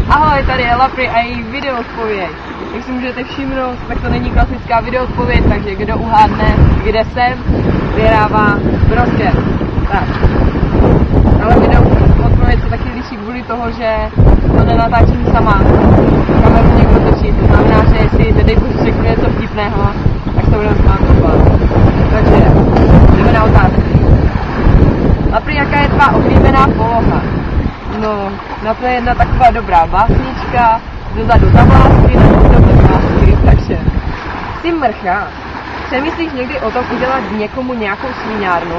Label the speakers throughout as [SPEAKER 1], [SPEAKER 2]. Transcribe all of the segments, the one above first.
[SPEAKER 1] Ahoj, tady je Lapry a její videoodpověď. Jak si můžete všimnout, tak to není klasická videoodpověď, takže kdo uhádne, kde jsem, vyhrává prostě. Tak. Ale videoodpověď se taky liší kvůli toho, že to nenatáčím sama. Kameru někdo točí, to znamená, že jestli tedy řeknu něco vtipného, tak to budeme smát oba. Takže, jdeme na otázky. Lapry, jaká je tvá oblíbená poloha? No, na to je jedna taková dobrá básnička, dozadu zavlásky, nebo zavlásky, takže jsi mrcha. Přemyslíš někdy o tom udělat někomu nějakou svíňárnu?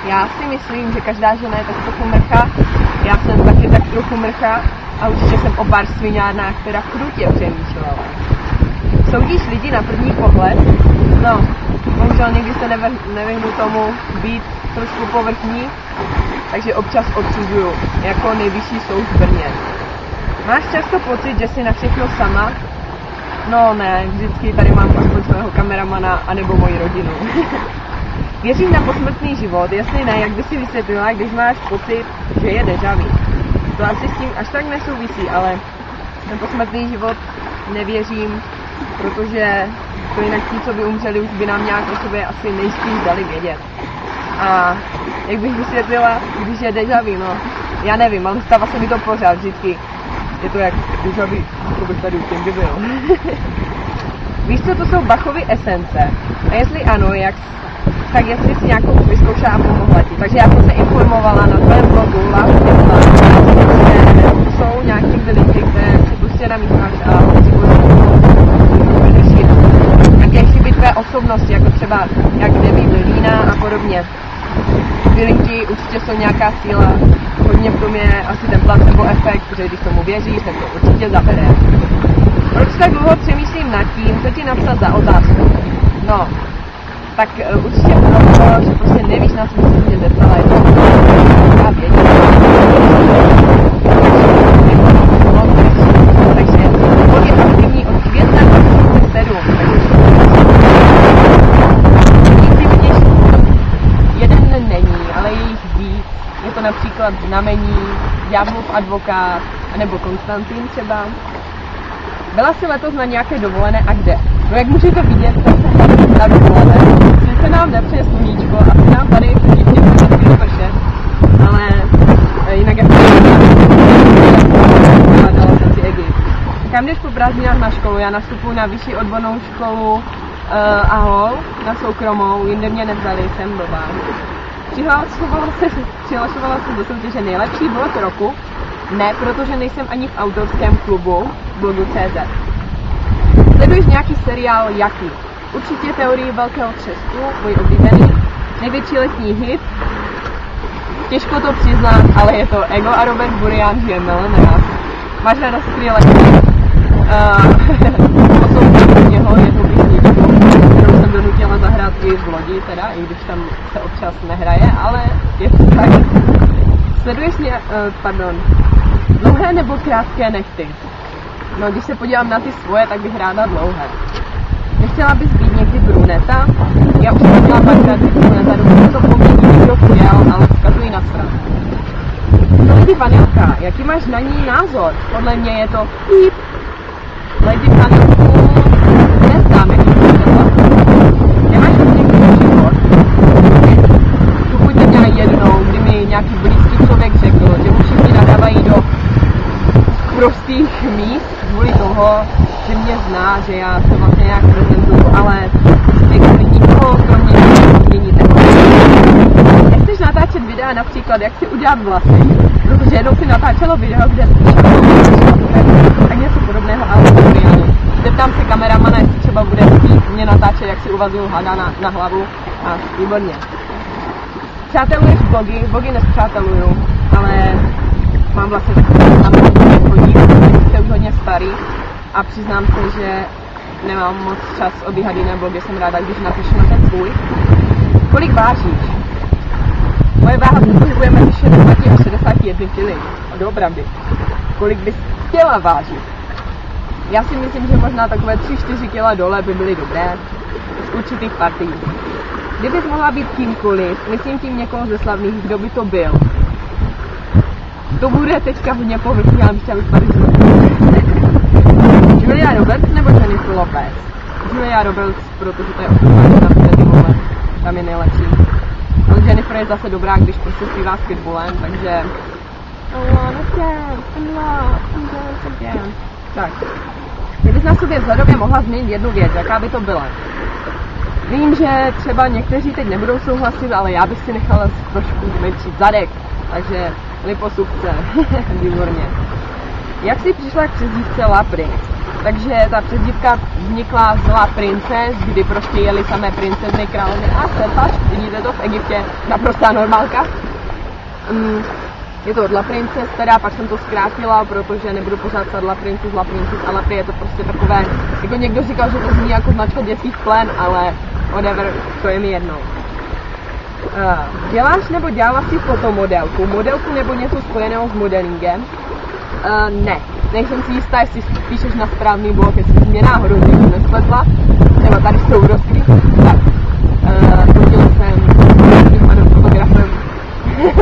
[SPEAKER 1] Já si myslím, že každá žena je tak trochu mrcha, já jsem taky tak trochu mrcha a určitě jsem o pár svíňárnách teda krutě přemýšlela. Soudíš lidi na první pohled? No, bohužel někdy se nevyhnu tomu být trošku povrchní, takže občas odsuzuju, jako nejvyšší soud v Brně. Máš často pocit, že jsi na všechno sama? No ne, vždycky tady mám aspoň svého kameramana anebo moji rodinu. Věříš na posmrtný život? Jestli ne, jak by si vysvětlila, když máš pocit, že je déjà vu? To asi s tím až tak nesouvisí, ale ten posmrtný život nevěřím, protože to jinak ti, co by umřeli, už by nám nějak o sobě asi nejspíš dali vědět. A jak bych vysvětlila, když je déjà vu, no, já nevím, ale stává se mi to pořád vždycky. Je to jak déjà vu, jako bych tady už někdy byl. Víš, co to jsou Bachovy esence? A jestli ano, tak jestli jsi nějakou vyzkoušela a pomohla ti. Takže já jsem se informovala na tvém blogu, že jsou nějaké linky, které si prostě namícháš a řešit nějaké chyby tvé osobnosti, jako třeba jak nebýt líná a podobně. Ty linky určitě jsou nějaká síla, hodně v tom je asi ten placebo efekt, protože když tomu věříš, tak to určitě zabere. Proč tak dlouho přemýšlím nad tím, co ti napsat za otázku? No, tak určitě proto, že prostě nevíš, na co jsi mě zeptala, je to já vědět. Takže bod je aktivní od května 2007, takže jeden není, ale je jich víc. Je to například Znamení, Ďáblův advokát, anebo Konstantin třeba. Byla jsi letos na nějaké dovolené a kde? No jak můžete vidět, tak jsem na dovolené. Sice nám nepřeje sluníčko, asi nám tady všichni budeme pršet, ale jinak jak dala jsem si Egypt. Kam jdeš po prázdninách na školu? Já nastupuji na vyšší odbornou školu AHOL, na soukromou, jinde mě nevzali, jsem blbá. Přihlašovala se do soutěže nejlepší blog roku. Ne, protože nejsem ani v autorském klubu blogu.cz. Sleduješ nějaký seriál jaký? Určitě Teorii velkého třesku, můj oblíbený. Největší letní hit. Těžko to přiznat, ale je to Ego a Robert Burian žije milionér. Máš ráda Skrillexe? Poslouchám něho, je to písničku, kterou jsem donutila zahrát i v lodi, teda, i když tam se občas nehraje, ale je to tak. Sleduješ dlouhé nebo krátké nechty? No, když se podívám na ty svoje, tak bych ráda dlouhé. Nechtěla bys být někdy bruneta? Já už jsem měla párkrát být bruneta, dokud to po mě někdo přijal, ale vzkazuji na stranu. Lady Vanilka, jaký máš na ní názor? Podle mě je to píp. Lady Vanilku neznám, jaký to je. Nemáš někdy život? Pokud jsem měla jednou, kdy mi nějaký blízký člověk řekl, že mu všichni nadávají do prostých míst kvůli toho, že mě zná, že já se vlastně nějak prezentuju, ale nekvůli nikoho, kromě mění takové. Nechceš natáčet videa například, jak si udělat vlasy, protože jednou si natáčela video, kde tak něco podobného, ale zeptám se kameramana, jestli třeba bude chtít mě natáčet, jak si uvazuju hada na hlavu a výborně. Přáteluješ blogy nespřáteluju, ale mám vlastně takové znamení chodí, jste už hodně starý a přiznám se, že nemám moc čas obíhat jiné blogy, jsem ráda, když napíšu na ten svůj. Kolik vážíš? Moje váha se pohybuje mezi 60 a 61 kg. Doopravdy. Kolik bys chtěla vážit? Já si myslím, že možná takové 3-4 kg dole by byly dobré z určitých partií. Kdybys mohla být kýmkoliv, myslím tím někoho ze slavných, kdo by to byl? To bude teďka hodně povrchní, ale bych chtěla vypadat Julia Roberts nebo Jennifer Lopez? Julia Roberts, protože to je osoba, tam je nejlepší. Ale Jennifer je zase dobrá, když prostě zpívá s Pitbullem, takže... Tak. Kdybys na sobě vzhledově mohla změnit jednu věc, jaká by to byla? Vím, že třeba někteří teď nebudou souhlasit, ale já bych si nechala trošku zmenšit zadek, takže liposukce, výborně. Jak jsi přišla k přezdívce La Prince? Takže ta přezdívka vznikla z La Princess, kdy prostě jeli samé princezny, královny a surfař, vidíte to v Egyptě, naprostá normálka. Je to od La Princess, teda pak jsem to zkrátila, protože nebudu pořád psát La Princess a La Pri je to prostě takové, jako někdo říkal, že to zní jako značka dětských plen, ale whatever, to je mi jedno. Děláš nebo dělala si fotomodelku, modelku nebo něco spojeného s modelingem? Ne, nejsem si jistá, jestli píšeš na správný blog, jestli jsi mě náhodou někdo nespletla, třeba tady s tou rozkrý, tak fotila jsem s panem fotografem,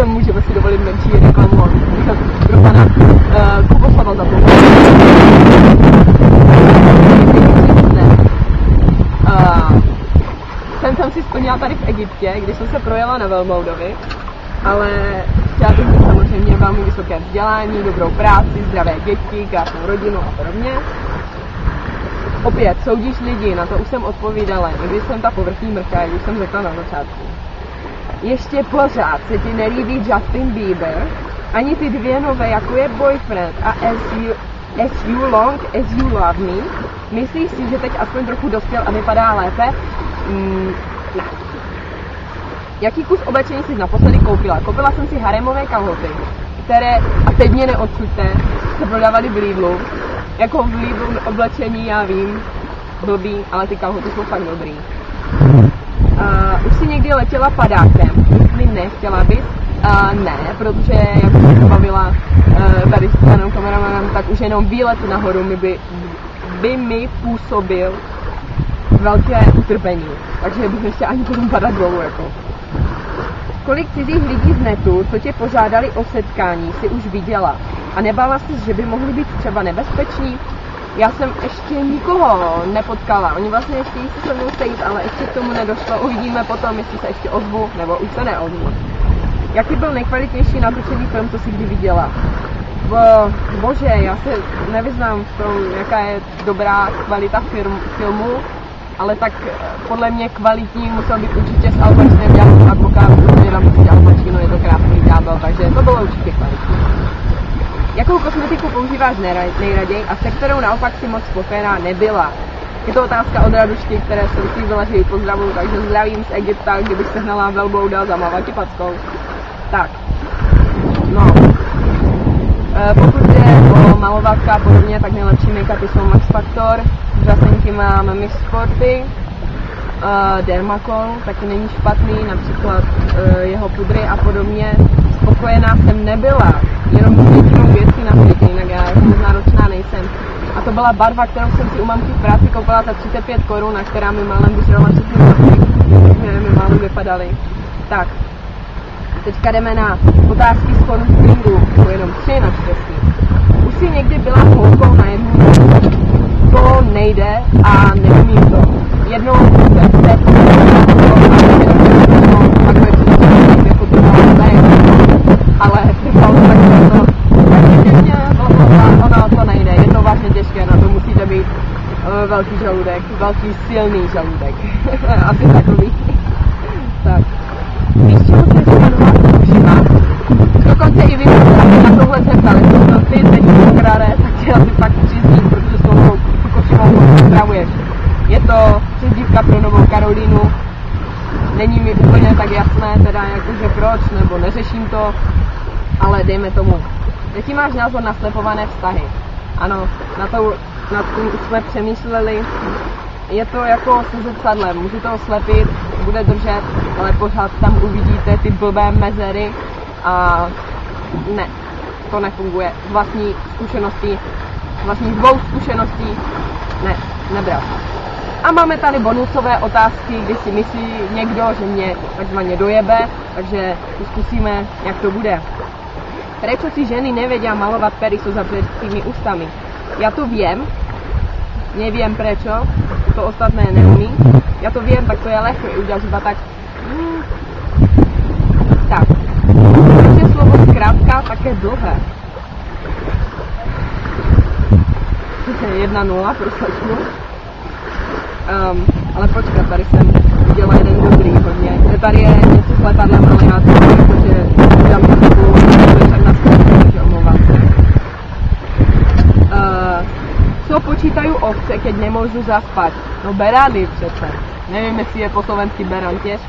[SPEAKER 1] můžeme si dovolit menší reklamu pro pana Kuboslava za to. Jsem si splnila tady v Egyptě, když jsem se projela na velmoudovi, ale chtěla bych mít samozřejmě velmi vysoké vzdělání, dobrou práci, zdravé děti, krásnou rodinu a podobně. Opět, soudíš lidi, na to už jsem odpovídala, někdy jsem ta povrchní mrcha, jak už jsem řekla na začátku. Ještě pořád se ti nelíbí Justin Bieber, ani ty dvě nové, jako je Boyfriend a As You Long As You Love Me. Myslíš si, že teď aspoň trochu dospěl a vypadá lépe? Ne. Jaký kus oblečení jsi naposledy koupila? Koupila jsem si haremové kalhoty, které, a teď mě neodsuďte, se prodávaly v Lidlu. Jako v Lidlu oblečení, já vím, blbý, ale ty kalhoty jsou fakt dobrý. Už jsi někdy letěla padákem? Jestli ne, chtěla bys? Ne, protože jak jsem se bavila tady s panem kameramanem, tak už jenom výlet nahoru by mi působil velké utrpení, takže bych nechtěla ani potom padat dolů, jako. Kolik cizích lidí z netu, co tě požádali o setkání, si už viděla? A nebála jsi, že by mohli být třeba nebezpeční? Já jsem ještě nikoho nepotkala, oni vlastně chtějí se se mnou sejít, ale ještě k tomu nedošlo, uvidíme potom, jestli se ještě ozvu, nebo už se neozvu. Jaký byl nejkvalitnější natočený film, co jsi kdy viděla? Bože, já se nevyznám v tom, jaká je dobrá kvalita filmu, ale tak podle mě kvalitní musel být určitě s Albertem dělat advokát, protože tam prostě Al Pacino, je to krásný ďábel, takže to bylo určitě kvalitní. Jakou kosmetiku používáš nejraději a se kterou naopak si moc spokojená nebyla? Je to otázka od Radušky, které jsem slíbila, že ji pozdravuju, takže zdravím z Egypta, kdybych sehnala velblouda za Mavakipackou. Tak, no. Pokud je o malovátka a podobně, tak nejlepší make-upy jsou Max Factor, řasenky mám Miss Sporty, Dermacol, taky není špatný, například jeho pudry a podobně. Spokojená jsem nebyla, jenom s jedinou věcí na světě, jinak já jako moc náročná nejsem. A to byla barva, kterou jsem si u mamky v práci koupila za 35 korun, a která mi málem vyžrala všechny vlasy, které mi málem vypadaly. Tak, teďka jdeme na otázky z Corn Springu, to jenom 3 naštěstí. Už jsi někdy byla holkou na jednu? To nejde a neumím to. Jednou jsem se ale trvalo tak to nejde, je to vážně těžké, na to musíte být velký žaludek, velký silný žaludek, asi takový. Tak. Víš, čeho se jmenovat ušima? Dokonce i vy na tohle se ptali, to ty teď ukrade, tak tě asi fakt přizní, protože s tou košimou pozdravuješ. Je to přezdívka pro Novou Karolínu, není mi úplně tak jasné, teda jakože proč, nebo neřeším to, ale dejme tomu. Jaký máš názor na slepované vztahy? Ano, nad tím už jsme přemýšleli. Je to jako se zrcadlem, můžete ho slepit, bude držet, ale pořád tam uvidíte ty blbé mezery a ne, to nefunguje. Z vlastní zkušeností, vlastních 2 zkušeností, ne, nebral. A máme tady bonusové otázky, kdy si myslí někdo, že mě takzvaně dojebe, takže zkusíme, jak to bude. Prečo si ženy nevedia malovať pery so zavretými ústami? Ja to viem, neviem prečo, to ostatné neumí. Ja to viem, tak to je ľahké udělat iba tak. Tak, proč je slovo zkrátka také dlhé? 1-0 pro slečnu. Ale počkat, tady jsem viděla jeden dobrý hodně. Tady je něco s letadlem, ale já to jakože dám to takovou, však na zkratku, takže omlouvám se. Co počítají ovce, keď nemůžu zaspat? No berány přece. Nevím, jestli je po slovensky beran těž,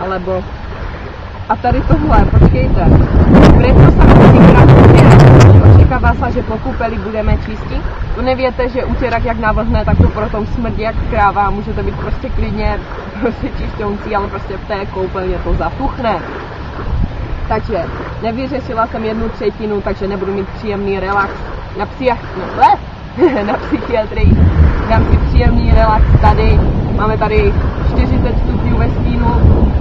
[SPEAKER 1] alebo... A tady tohle, počkejte. Preto sa třikrát utierak. Očekává sa, že po kúpeli budeme čistí. To nevíte, že utierak jak navlhne, tak to potom smrdí jak kráva. Může to být prostě klidně čišťoucí, ale prostě v té koupelně to zatuchne. Takže nevyřešila jsem 1/3, takže nebudu mít příjemný relax na psychiatrii. Dám si příjemný relax tady. Máme tady 40 stupňů ve stínu,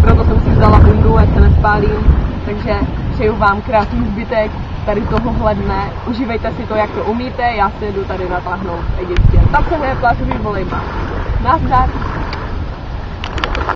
[SPEAKER 1] proto jsem si vzala bundu, ať se nespálím. Takže přeju vám krásný zbytek tady tohohle dne. Užívejte si to, jak to umíte. Já si jdu tady natáhnout v Egyptě. Tam se hraje plážový volejbal. Nazdar!